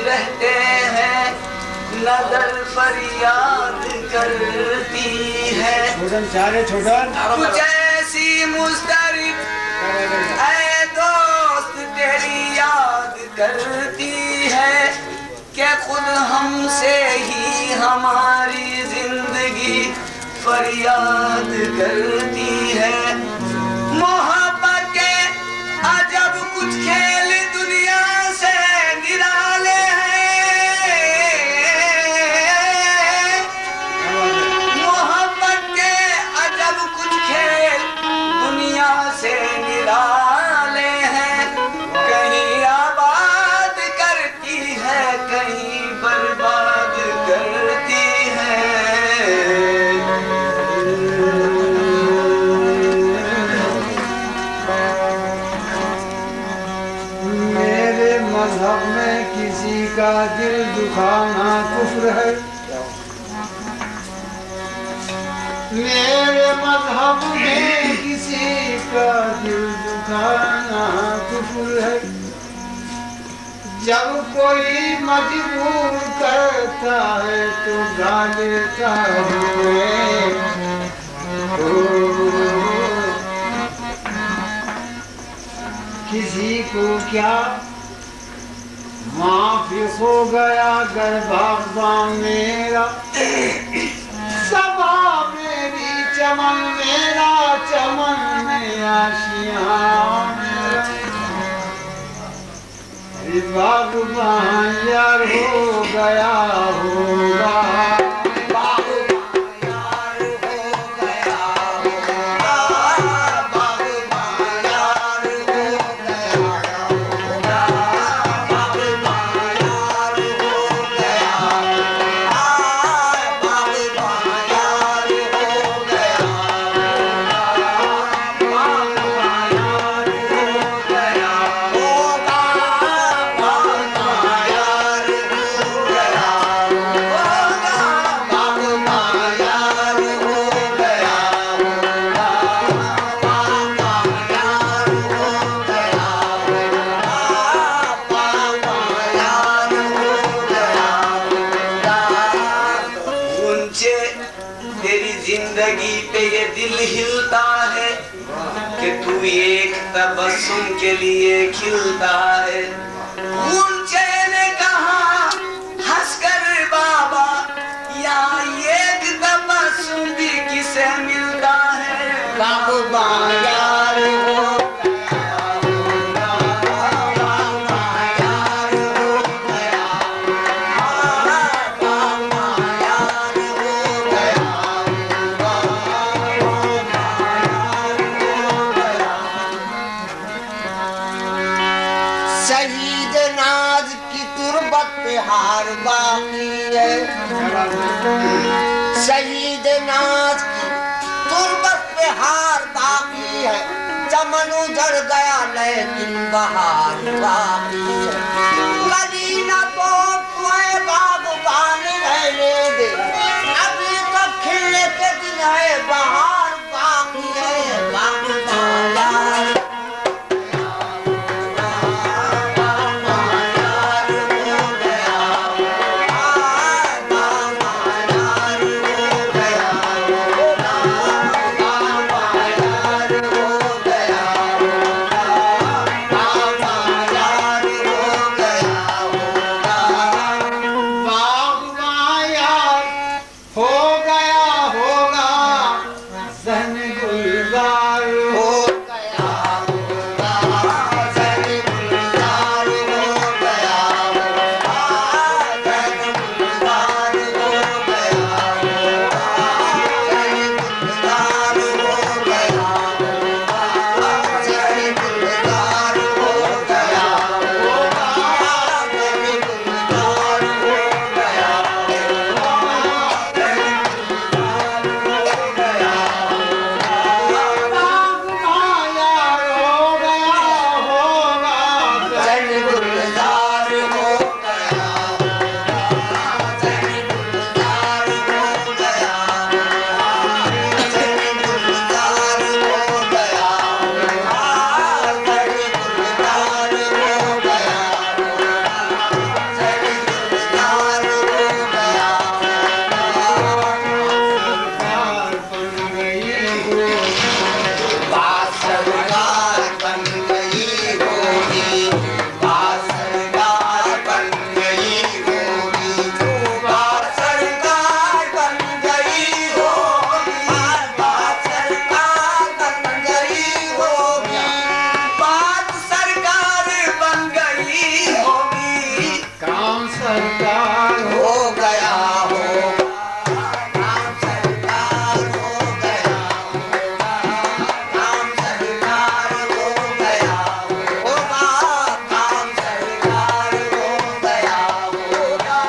रहते हैं, नजर फरियाद करती है। कुछ ऐसी मुस्तरिब ऐ दोस्त तेरी याद करती है कि खुद हमसे ही हमारी जिंदगी फरियाद करती है। मोहब्बत के अजब कुछ खेल दुनिया से निराले हैं। मोहब्बत के अजब कुछ खेल दुनिया से निराले हैं। कहीं आबाद करती है, कहीं बर्बाद करती है। मज़हब में किसी का दिल दुखाना कुफ्र है। मेरे मज़हब में किसी का दिल दुखाना कुफ्र है। जब कोई मजबूर करता है तो गालेता है। किसी को क्या माफी हो गया गर्भाबा मेरा, सबा मेरी चमन मेरा चमन में आशियाँ बागबा यार हो गया होगा। जिंदगी पे ये दिल हिलता है कि तू एक तबस्सुम के लिए खिलता है। ऊंचे ने कहा हंसकर बाबा, या एक तबस्सुम भी किसे मिलता है। बाबा यार हो शहीद नाज की तुरबत पे हार बाकी है। शहीद नाज की तुरबत पे हार बाकी है। चमन उजड़ गया लेकिन बहार बाकी है। कभी न तो तुम्हें बागबान रहने दे, अभी तो खिलने के दिन है, बहार बाकी है। बागबान सरकार हो गया होगा, राम सरकार हो गया होगा, राम सरकार हो गया होगा, राम सरकार हो गया होगा,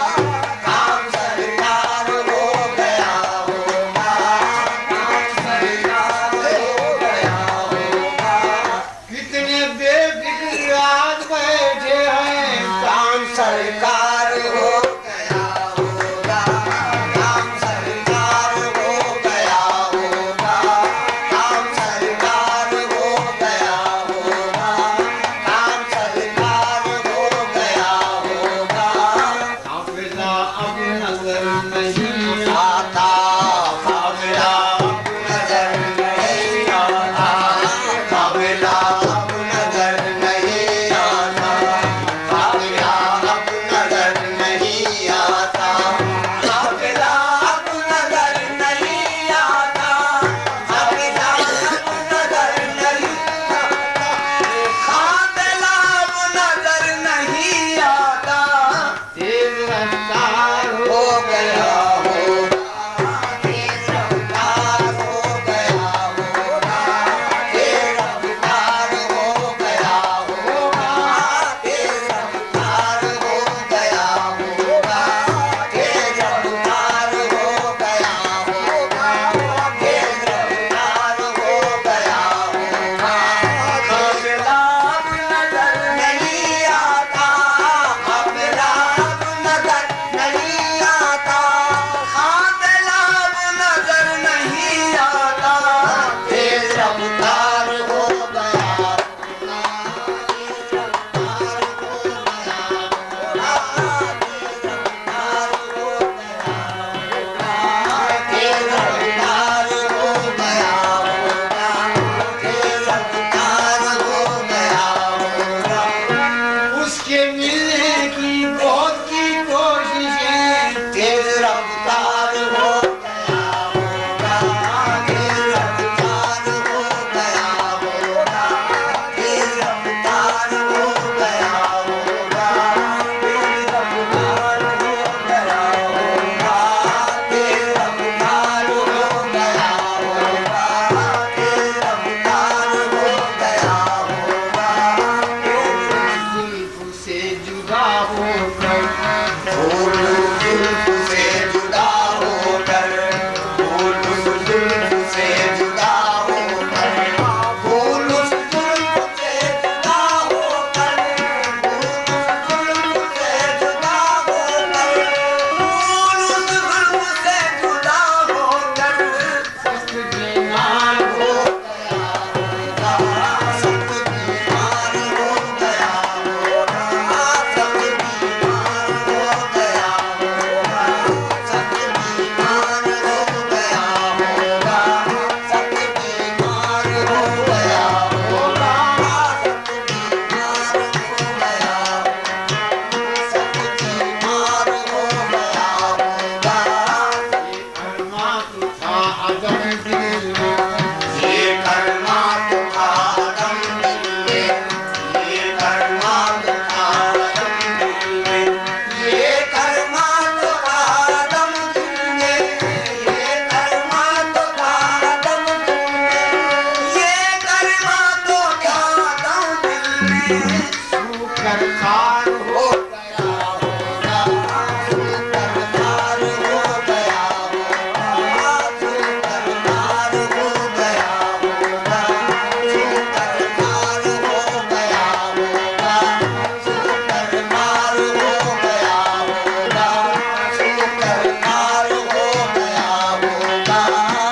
राम सरकार हो गया होगा, राम सरकार हो गया होगा। कितने बेफिक्र आज बैठे हैं राम सरकार हो गया होगा, राम सरकार हो गया होगा, राम सरकार हो गया होगा, राम सरकार हो गया होगा। काफिला अब नजर नहीं आता काफिला अब नजर नहीं आता, काफिला अब नजर नहीं आता, काफिला अब नजर नहीं आता, काफिला अब नजर नहीं आता, काफिला अब नजर नहीं आता, काफिला अब नजर नहीं आता। तेज रफ्तार हो गया होगा, तेज रफ्तार हो गया होगा, तेज रफ्तार हो गया होगा, तेज रफ्तार हो गया होगा, तेज रफ्तार हो गया होगा, तेज रफ्तार हो गया होगा। काफिला अब नजर नहीं आता, काफिला अब नजर नहीं आता, काफिला अब नजर नहीं आता। तेज रफ्तार हो गया होगा, तेज रफ्तार हो गया होगा, तेज रफ्तार हो गया होगा, तेज रफ्तार हो गया होगा, तेज रफ्तार हो गया होगा। उसके मिलने की बहुत की कोशिशें तेज रफ्तार हो गया होगा, तेज रफ्तार हो गया होगा, तेज रफ्तार हो गया होगा, तेज रफ्तार हो गया होगा, तेज रफ्तार हो गया होगा, तेज रफ्तार हो गया होगा। जुल्फ से जुदा होकर फूल जुल्फ से जुदा होकर, फूल जुल्फ से जुदा होकर, फूल जुल्फ से जुदा होकर, फूल जुल्फ से जुदा होकर, फूल जुल्फ से जुदा होकर, सख्त बीमार हो गया होगा, सख्त बीमार हो गया होगा, सख्त बीमार हो गया होगा, सख्त बीमार हो गया होगा, सख्त बीमार हो गया होगा, सख्त बीमार हो गया होगा, सख्त बीमार हो गया होगा। अरमा तो था अदम दिल में ये कर्मा तो था आदम दिल में, ये कर्मा तो था आदम दिल में, ये कर्मा तो था आदम दिल में, ये कर्मा तो था आदम दिल में, ये कर्मा तो था आदम दिल में। सूकर खार हो गया होगा, सूकर खार हो गया होगा, सूकर खार हो गया होगा, सूकर खार हो गया होगा, सूकर खार हो गया होगा, सूकर खार हो गया होगा,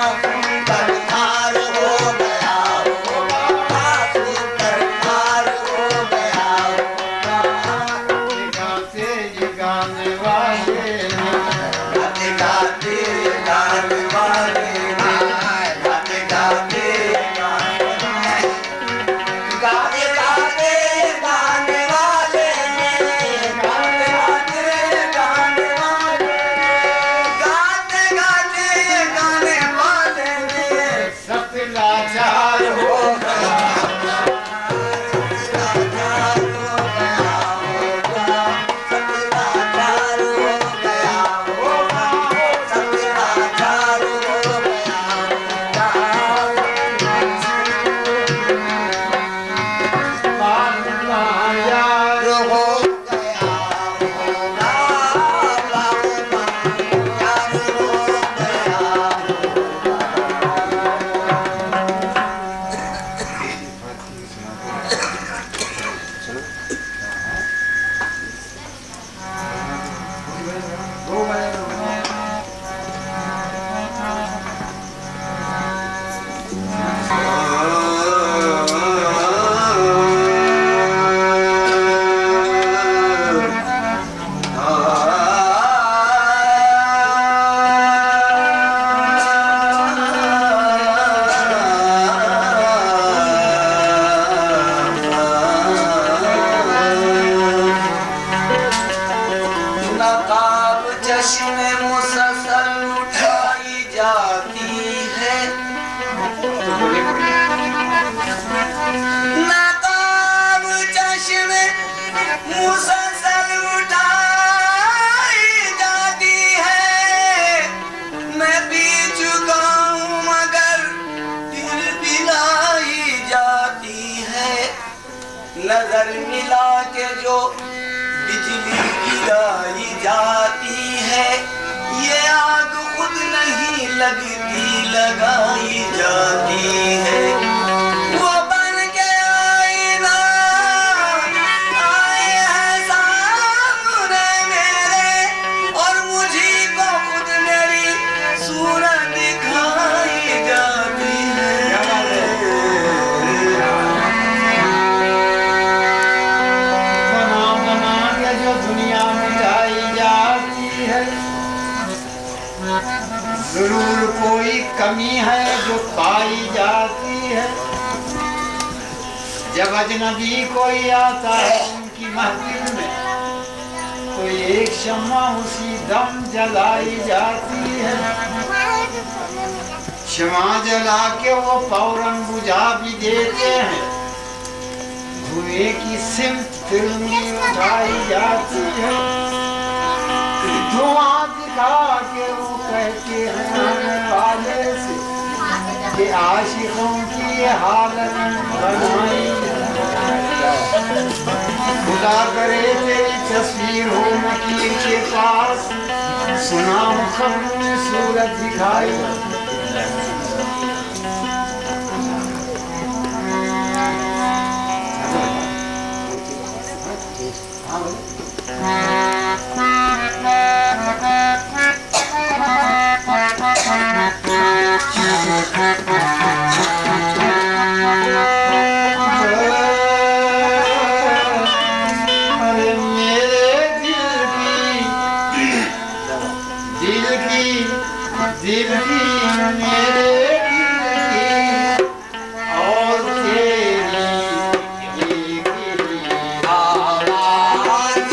सूकर खार हो गया होगा, सूकर खार हो गया होगा। गाते ये गाने वाले हैं गाते गाते गाने वाले हैं, गाते गाते गाने गाते गाते गाने वाले हैं, गाते गाते गाने वाले, गाते गाते गाने वाले हैं। सत लाचार हो गया लाचार हो गया होगा, सत लाचार नकाब चश्मे मुसलसल उठाई जाती है, नकाब चश्मे मुसलसल उठाई जाती है। मैं पी चुका हूँ मगर फिर पिलाई जाती है। नजर मिला के जो बिजली गिराई जाती है, ये आग खुद नहीं लगती लगाई जाती है। वो बन के आईना आए हैं सामने मेरे, और मुझी को खुद मेरी सूरत दिखाई जाती है। बना बना के जो दुनिया मिटाई जाती है, जरूर कोई कमी है जो पाई जाती है। जब अजनबी कोई आता है उनकी महफिल में, तो एक शम्मा उसी दम जलाई जाती है। शमा जला के वो फौरन बुझा भी देते हैं, धुएं की सिमत फिल्मी उठाई जाती है। धुआं दिखा के वो कहते हैं आने वाले से कि आशिकों की ये हालत बनाई। खुदा करे तेरी तस्वीर हो मकीर के पास, सुनाऊं खब्र में सूरत दिखाई। अरे मेरे दिल की मेरे दिल की और तेरी एक ही आवाज़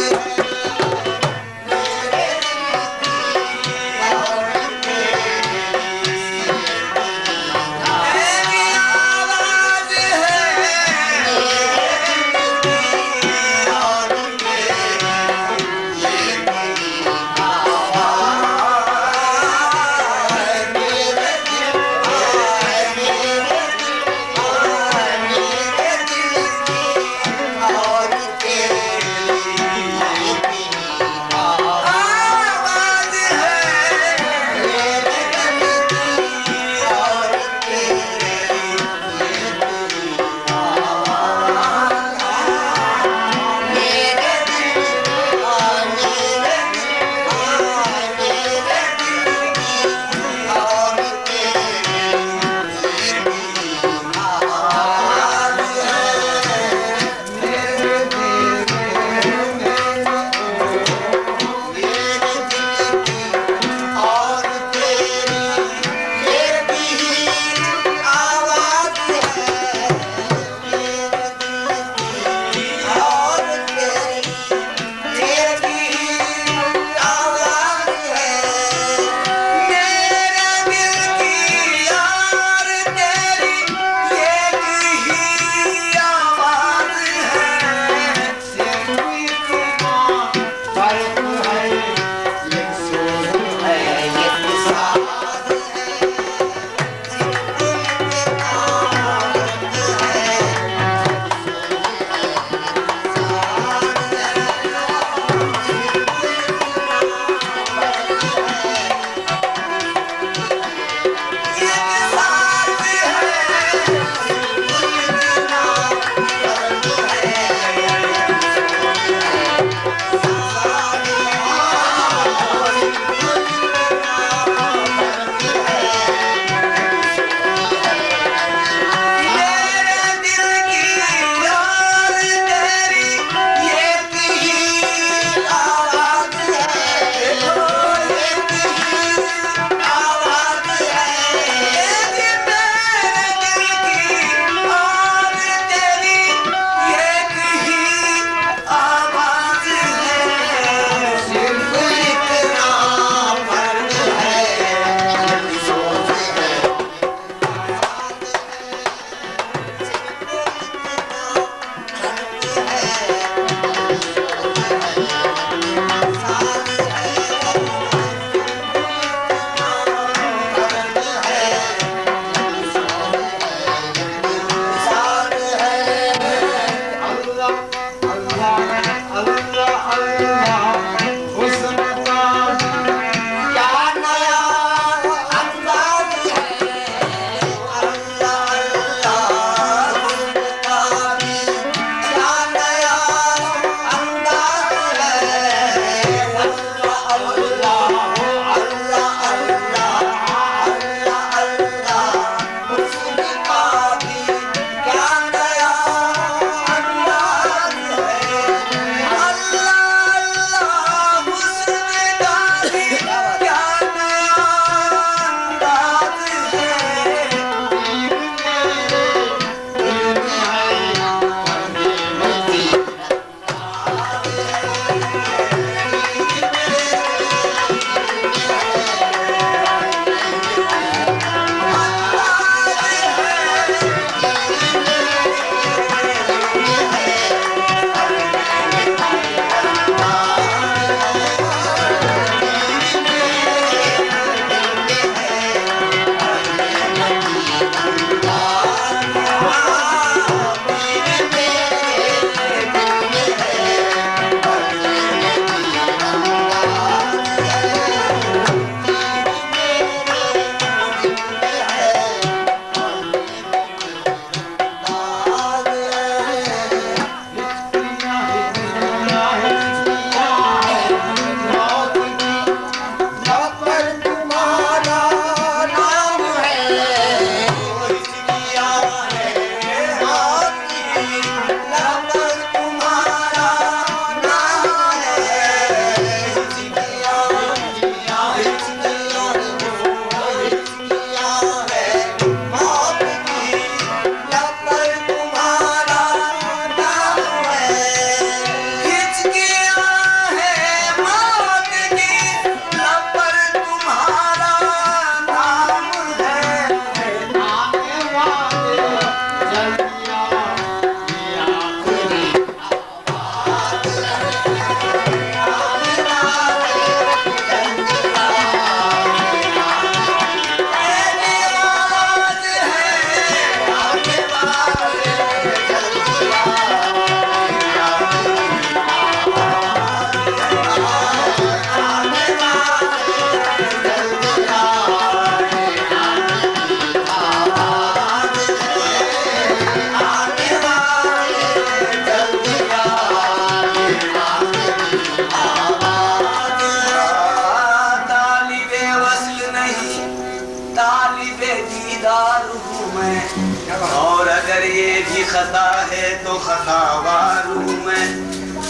और अगर ये भी खता है तो खतावार हूँ मैं।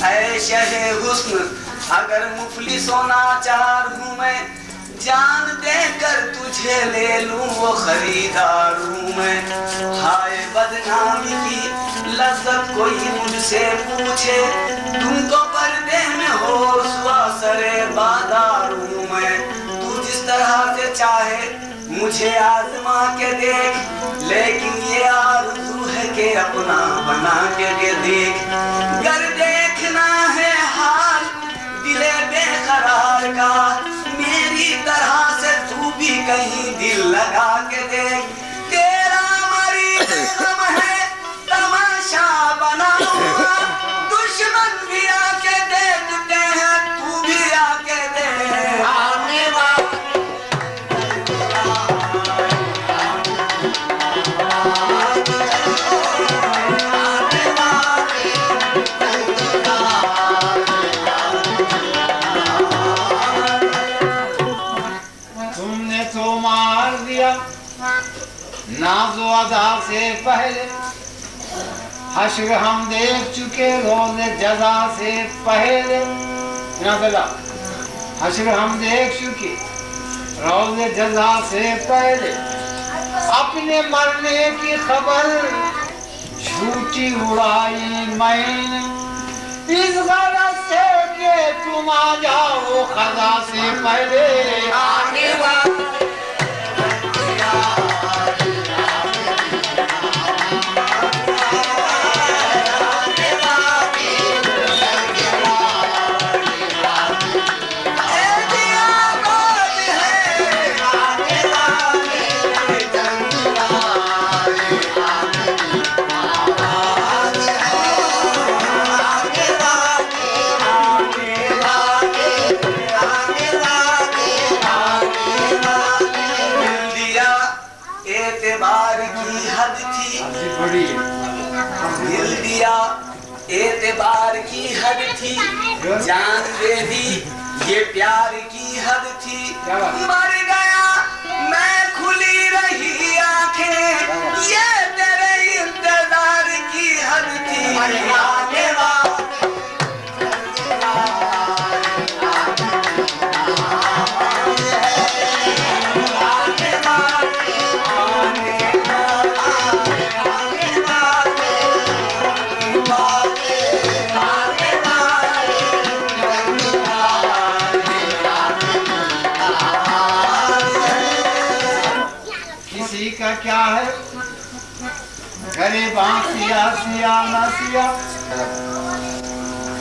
ऐ शहे हुस्न अगर मुफलिस नाचार हूँ मैं, जान देकर तुझे ले लूं वो खरीदार हूँ मैं। हाय बदनामी की लज्जत कोई मुझसे पूछे, तुम तो पर्दे में हो सरे बादार हूँ मैं। तू जिस तरह से चाहे मुझे आजमा के देख, लेकिन ये आरज़ू है कि अपना बना के देख। गर देखना है हाल दिले बेकरार का, मेरी तरह से तू भी कहीं दिल लगा के देख। तेरा मरीज़ गम है तमाशा बना हुआ, दुश्मन भी आके देखते हैं, तू भी आके देख। आने वाला नाज़ो अदा से पहले, हश्र हम देख चुके रोज़ जज़ा से पहले। हश्र हम देख चुके रोज़ जज़ा से पहले, अपने मरने की खबर झूठी उड़ाई मैंने, इस गरज से कि तुम आ जाओ खज़ा से पहले। आने वाला दिल दिया एतबार की हद थी, जान दे दी ये प्यार की हद थी। मर गया मैं खुली रही आंखें, ये तेरे इंतजार की हद थी। आने वाला का क्या है, करे बांसिया सिया ना सिया,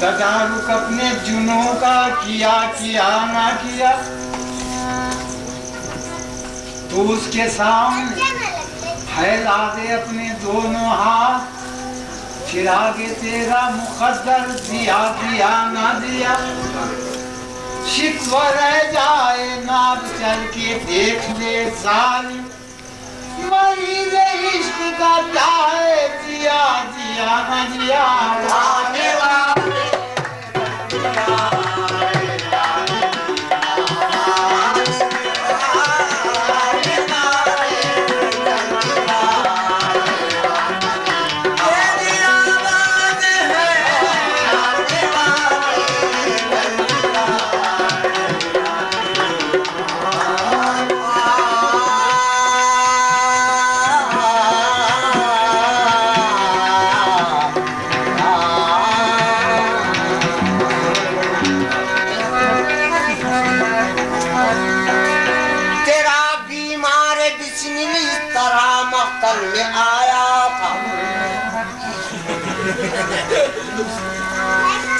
तदारुक अपने जुनों का किया किया ना किया। तो उसके सामने फैला दे अपने दोनों हाथ, फिर आगे तेरा मुकद्दर दिया दिया ना दिया। शिकवा रह जाए नाद चल के देख ले जालिम, मरीज़ इश्क का क्या है, जिया जिया न जिया। आने वाले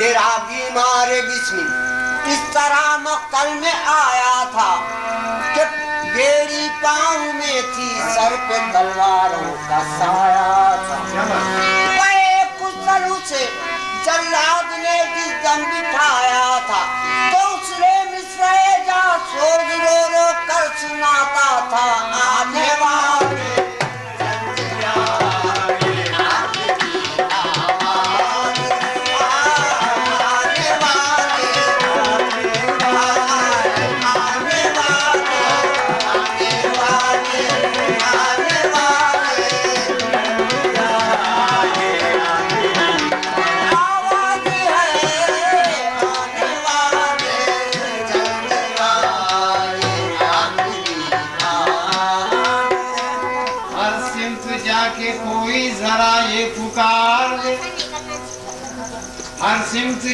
तेरा बीमार बिस्मिल इस तरह मक्तल में आया था कि बेड़ी पाँव में थी, सर पे तलवारों का साया था। कुछ से जल्लाद ने जिस दम बिठाया था, तो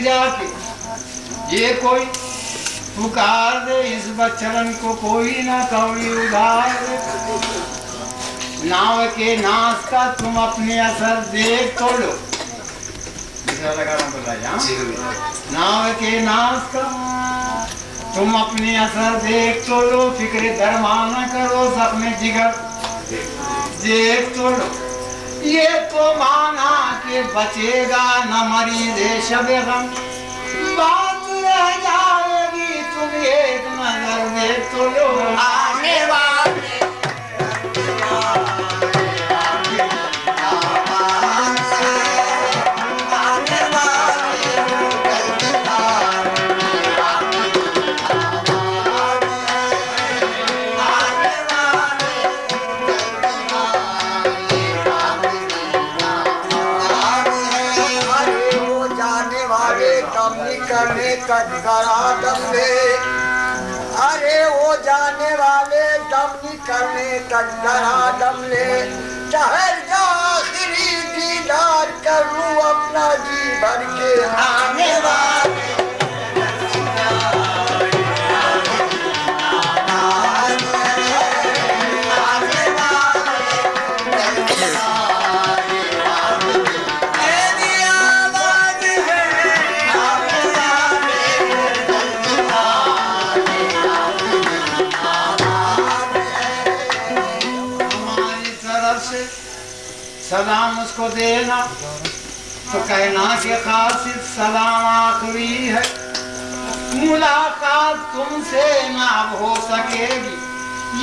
जाके ये कोई पुकार दे इस बच्चन को कोई ना कौड़ी उधार दे। नाव के नाश का तुम अपने असर देख तो लो। नाव के नाश का तुम अपने असर देख तो लो, फिक्र धर्मा न करो जख्म जिगर देख तो लो। ये तो माना कि बचेगा न मरीज शब गम, बात रह जाएगी तुम एक नजर देख तो लो। आने वाले कटकरा दम ले, अरे वो जाने वाले दम निकलने कटकरा दम ले। ठहर जा आखिरी दीदार कर लूं अपना जी भर के आने वाले। सलाम उसको देना तो कहना कि खासिद सलाम आखिरी है, मुलाकात तुमसे ना हो सकेगी,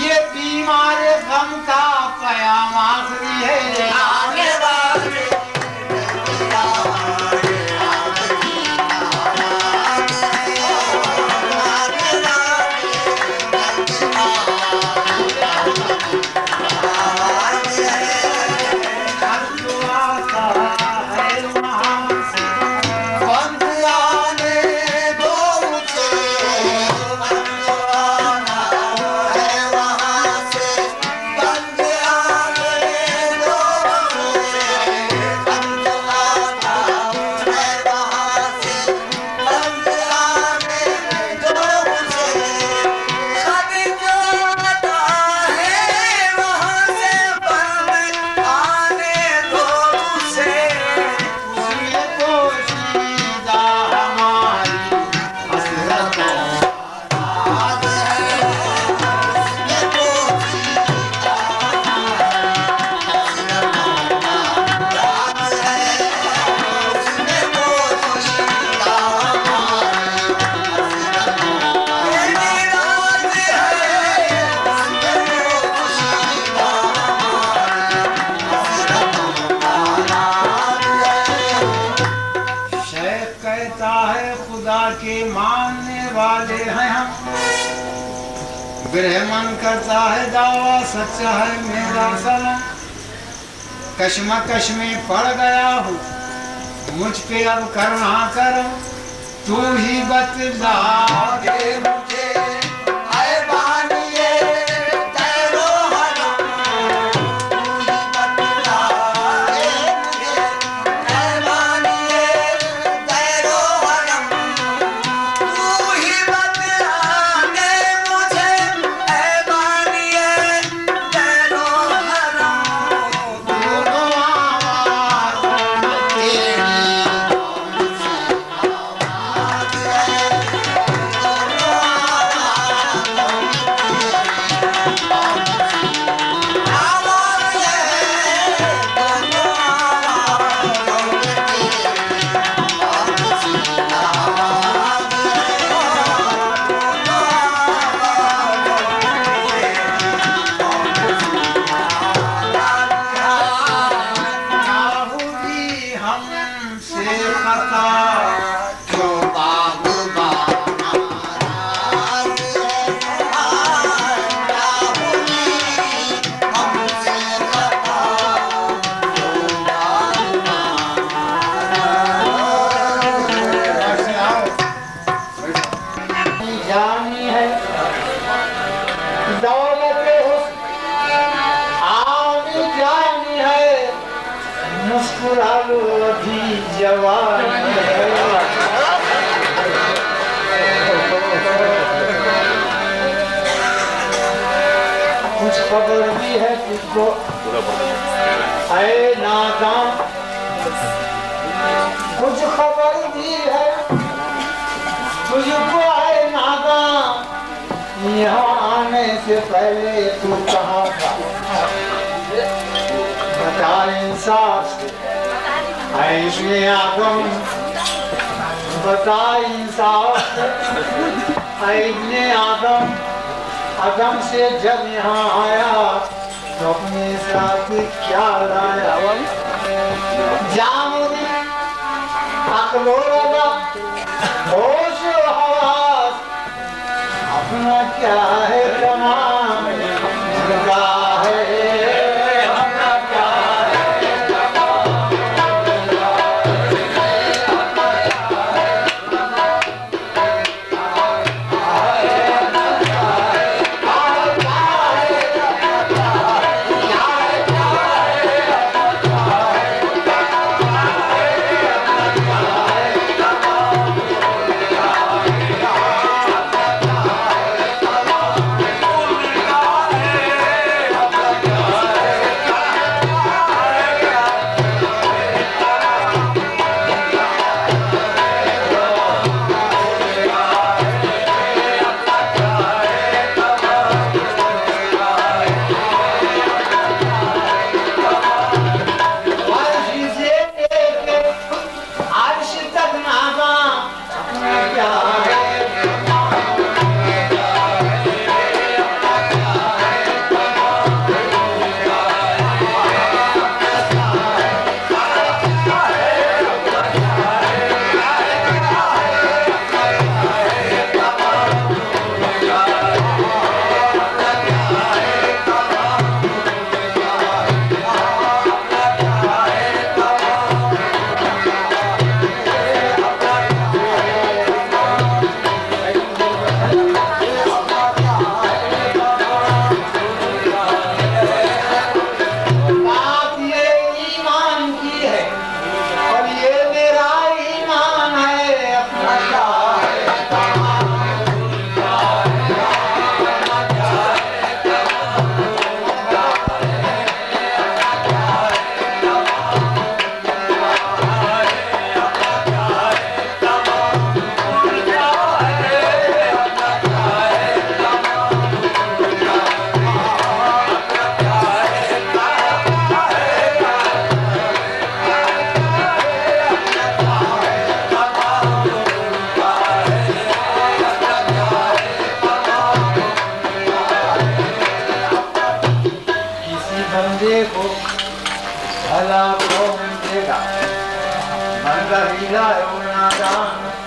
ये बीमार गम का पयाम आखिरी है। आने वाले मन करता है दावा सच्चा है मेरा सनम, कश्मकश में पड़ गया हूँ मुझ पे अब करना करम, तू ही बतला दे मुझे मुस्कुरा लो अभी जवान है। खबर भी है तुझको है नादान, कुछ खबर भी है तुझको है नादान। यहाँ आने से पहले तू कहाँ था बता इंसाफ से है इब्ने आदम, बता इंसाफ है इब्ने आदम। आदम से जब यहाँ आया तो अपने साथ क्या लाया? जामुनी अक्लो लगा होश हवास, अपना क्या है तमाम जुदा है।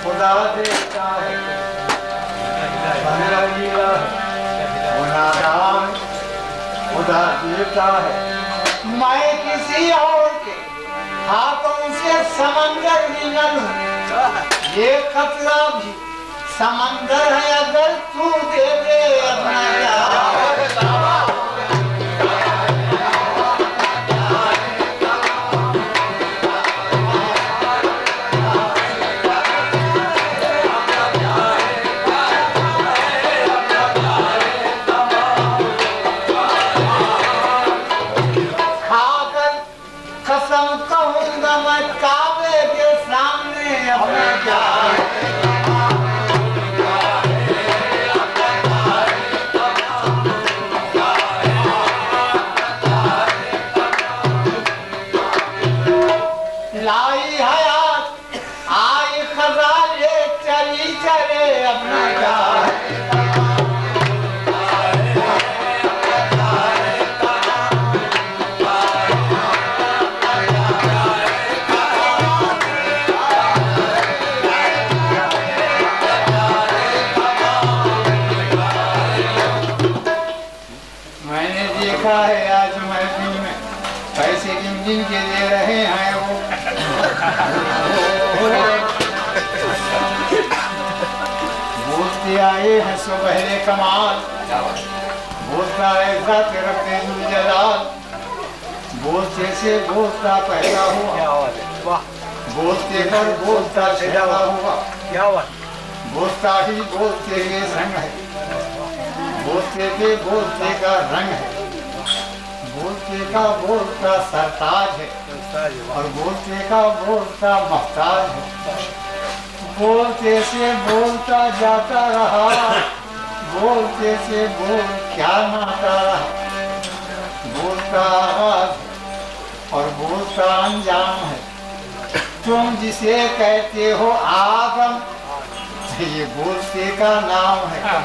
खुदा देता है खुदा देता है। मैं किसी और के हाथों से समंदर भी न लूं, ये खतरा भी समंदर है अगर तू दे दे अपना जिनके दे रहे हैं वो बोलते आए हैं सुबहरे कमाल, बोलता ऐसा रखते जलाल, बोलते से बोलता पैदा हुआ, बोलते पर बोलता पैदा हुआ, बोलता ही बोलते के संग है, बोलते के बोलते का रंग है। बोलते का बोलता सरताज है और बोलते का बोलता मोहताज है। बोलते से बोलता जाता रहा, बोलते से बोल क्या नाता रहा। बोलता आगाज और बोलता अंजाम है। तुम जिसे कहते हो आदम, ये बोलते का नाम है।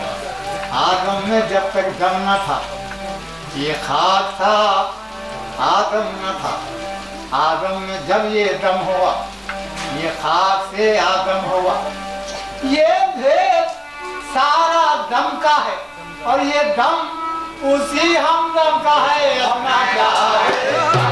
आदम में जब तक दम न था, ये खाक था, आदम न था। आदम में जब ये दम हुआ, ये खाक से आदम हुआ। ये भेद सारा दम का है और ये दम उसी हमदम का है। अपना क्या है?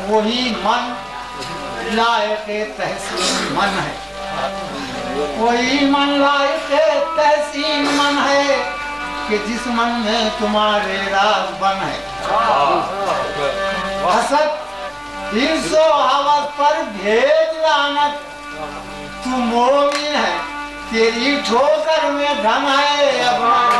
वही मन लायक तहसीन मन है। वही मन लायक तहसीन मन है कि जिस मन में तुम्हारे राज बन है। हसत हिंसो हवस पर भेज लानत, तू मोमिन है तेरी ठोकर में धन है। अपना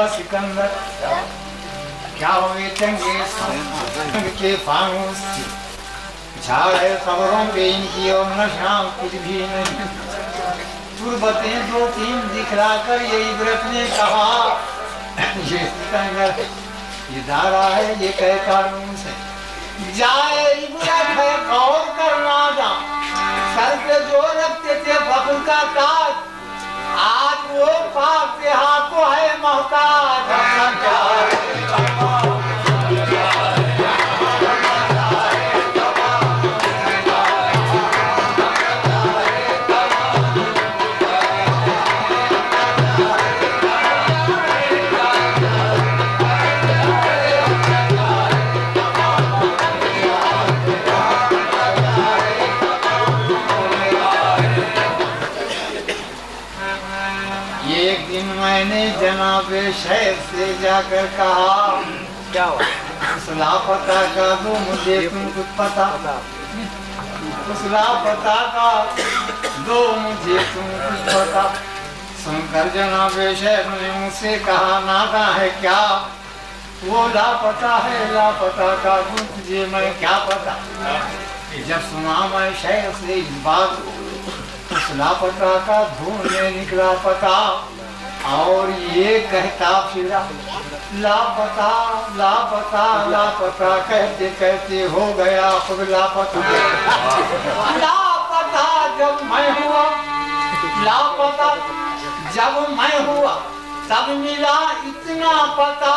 सिकंदर क्या हुए चंगे के फानूस झाड़ खबरों पे इनकी और नशा कुछ भी नहीं। गुरबतें दो तीन दिखला कर ये इबरत ने कहा, ये सिकंदर ये धारा है, ये कह कानून से जाए इबरत है गौर करना जा। सर पे जो रखते थे फख्र का ताज, आज वो पाक के हाथों है मोहताज। मैंने जनाबे शेख से जाकर कहा, क्या उस लापता का दो मुझे तुम कुछ पता। उस लापता का दो मुझे तुम कुछ पता। सुनकर जनाबे शेख ने मुझसे कहा, नाता है क्या वो लापता है, लापता का तुझे मैं क्या पता। जब सुना मैं शेख से इस बात, उस लापता का ढूंढने निकला पता और ये कहता फिरा लापता लापता लापता, कहते कहते हो गया खुद लापता। लापता जब मैं हुआ, लापता जब मैं हुआ, तब मिला इतना पता।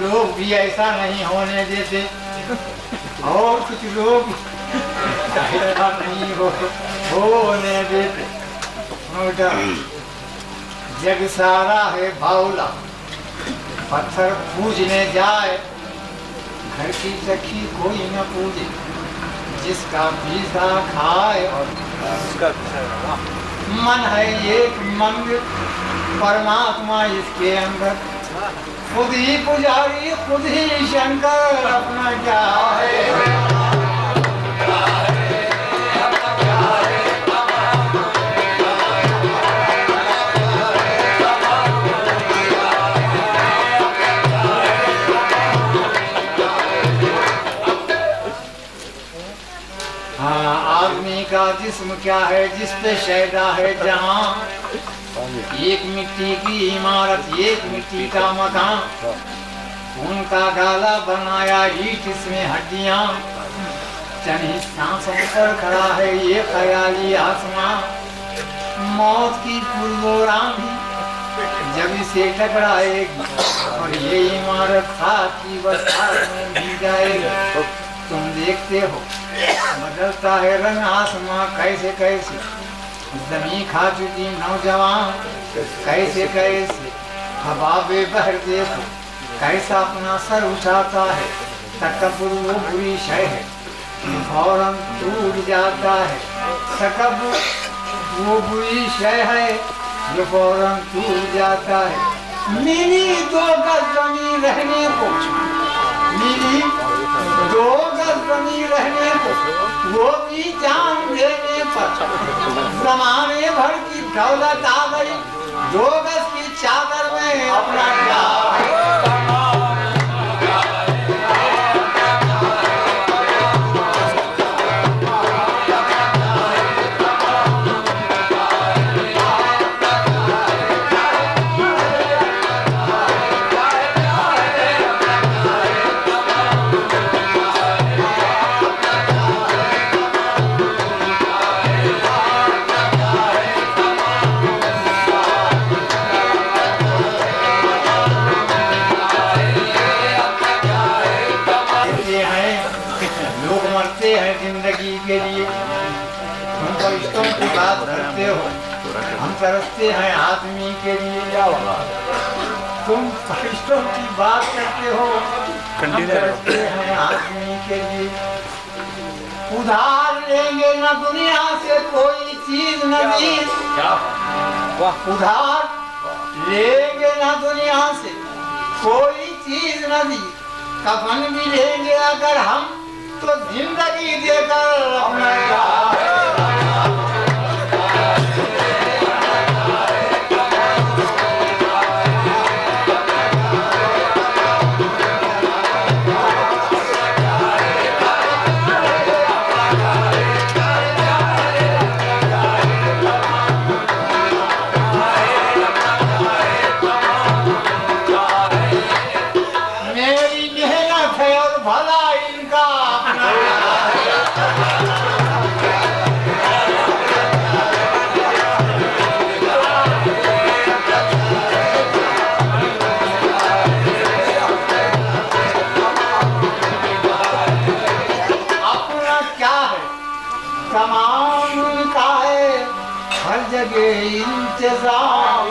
लोग भी ऐसा नहीं होने देते और कुछ लोग ऐसा नहीं होने देते। जग सारा है बाउला, पत्थर पूजने जाए, घर की सखी कोई न पूजे, जिसका पीसा खाए। मन है एक मंदिर, परमात्मा इसके अंदर, खुद ही पुजारी खुद ही शंकर, अपना क्या है। आदमी का जिस्म क्या है, जिस पे शैदा है जहाँ, एक मिट्टी की इमारत, एक मिट्टी का मकान, उनका गाला बनाया ईंट, इसमें हड्डियाँ, चंद सांसों पर खड़ा है ये ख्याली आसमां। मौत की पूर्वोरानी जब इसे टकराएगी और ये इमारत साथ की बरसात में भी जाएगी। तुम देखते हो बदलता है रंग आसमां कैसे कैसे, जमीन खा चुकी नौजवान कैसे कैसे, हवा बेबहर देखो कैसा अपना सर उठाता है। तकब्बुर वो बुरी शय है, फौरन टूट जाता है। तकब्बुर वो बुरी शय है जो फौरन टूट जाता है। मिली 2 गज जमीन रहने को, मिली 2 गज जमीन रहने को, वो भी जान देने पर जमाने भर की दौलत आ गई, 2 गज की चादर में अपना क्या है। जिंदगी के लिए तुम फरिश्तों की बात करते हो, हम तरसते हैं आदमी के लिए। तुम फरिश्तों की बात करते हो, हम तरसते हैं आदमी के लिए। उधार लेंगे न दुनिया से कोई चीज नदी, उधार लेंगे न दुनिया से कोई चीज नदी, कफन भी लेंगे अगर हम तो जिंदगी देकर अपना मेरी मेहनत है और भला इनका तमाम उनका है, हर जगह इंतजाम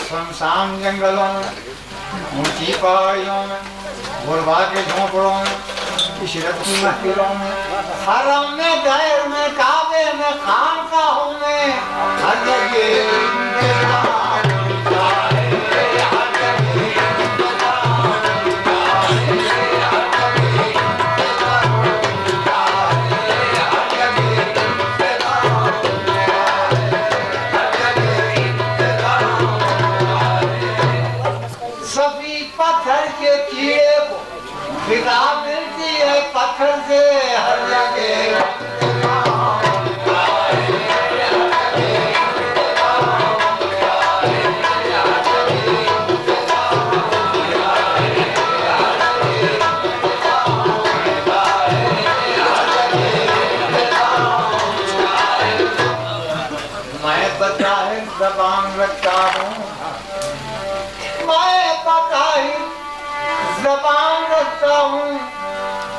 शमशान जंगलों में, ऊंची पहाड़ियों में, गुरबा के झोंपड़ों में, इशरत की महफिलों में, हरम में, गैर में, काबे में, खानकाहों में, हर जगह सभी पत्थर के कीड़े को फिजा मिलती है पत्थर से हर जगह। कहता हूँ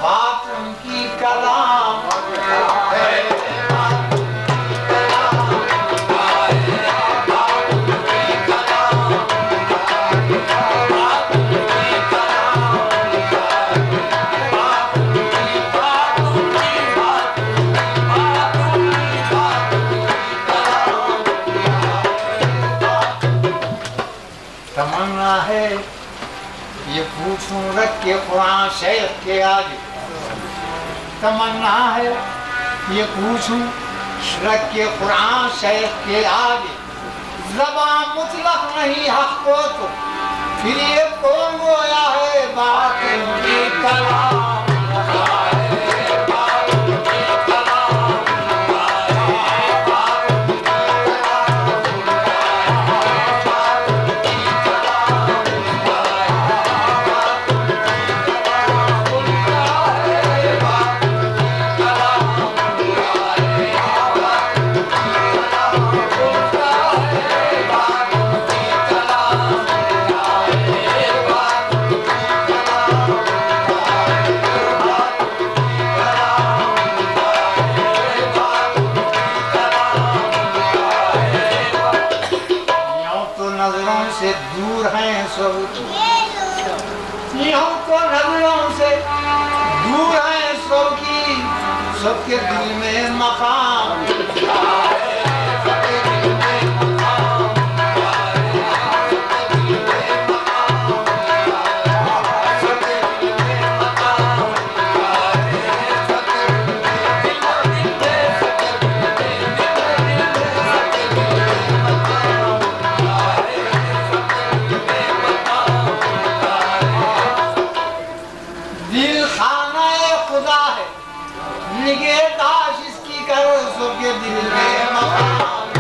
बात उनकी कलाम है। तमन्ना है ये पूछूं रख के कुरान शेख के आगे, तमन्ना है ये पूछूं रख के कुरान शेख के आगे, ज़बान मुतलक नहीं हक को तो फिर ये कौन गोया है बात उनकी कलाम। दूर हैं सब, यूं तो नजरों से दूर हैं सबकी, सबके दिल में मकाम। निगहदाश इसकी करो सबके दिल में मकाम।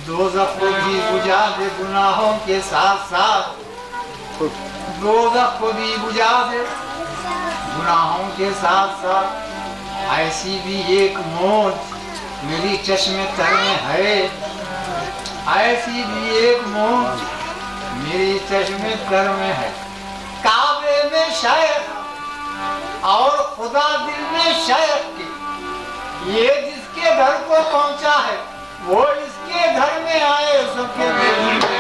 दोज़ख को भी बुझा दे गुनाहों के साथ साथ, दोज़ख को भी बुझा दे गुनाहों के साथ साथ, ऐसी भी एक मौत मेरी चश्मे तर में है, ऐसी भी एक मौत मेरी चश्मे तर में है। काबे में शेख और खुदा दिल में शेख के, ये जिसके घर को पहुंचा है वो इसके घर में आए सबके दिल में।